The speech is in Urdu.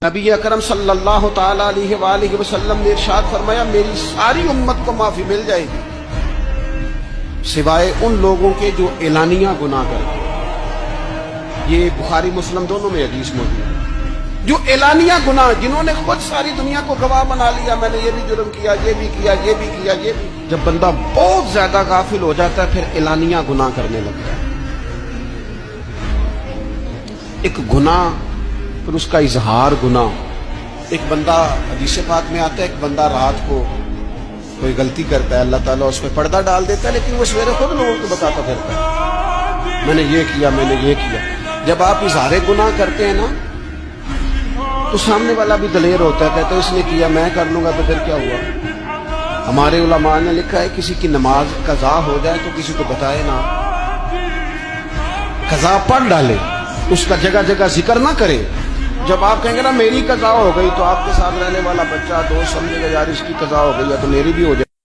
نبی اکرم صلی اللہ تعالی علیہ وآلہ وسلم نے ارشاد فرمایا میری ساری امت کو معافی مل جائے گی سوائے ان لوگوں کے جو اعلانیہ گناہ کرتے ہیں۔ یہ بخاری مسلم دونوں میں حدیث موجود ہے۔ جو اعلانیہ گناہ، جنہوں نے خود ساری دنیا کو گواہ بنا لیا، میں نے یہ بھی جرم کیا، یہ بھی کیا، یہ بھی کیا، یہ بھی۔ جب بندہ بہت زیادہ غافل ہو جاتا ہے پھر اعلانیہ گناہ کرنے لگتا ہے۔ ایک گناہ پھر اس کا اظہار گناہ۔ ایک بندہ، حدیث پاک میں آتا ہے، ایک بندہ رات کو کوئی غلطی کرتا ہے، اللہ تعالیٰ اس پہ پردہ ڈال دیتا ہے، لیکن وہ سویرے خود لوگوں کو بتاتا پھرتا ہے میں نے یہ کیا، میں نے یہ کیا۔ جب آپ اظہار گناہ کرتے ہیں نا تو سامنے والا بھی دلیر ہوتا ہے، کہتا ہے اس نے کیا میں کر لوں گا تو پھر کیا ہوا۔ ہمارے علماء نے لکھا ہے کسی کی نماز قضا ہو جائے تو کسی کو بتائے نہ، قضا پڑھ ڈالے، اس کا جگہ جگہ ذکر نہ کرے۔ جب آپ کہیں گے نا میری قضا ہو گئی تو آپ کے ساتھ رہنے والا بچہ دوست سمجھے گا یار اس کی قضا ہو گئی ہے تو میری بھی ہو جائے۔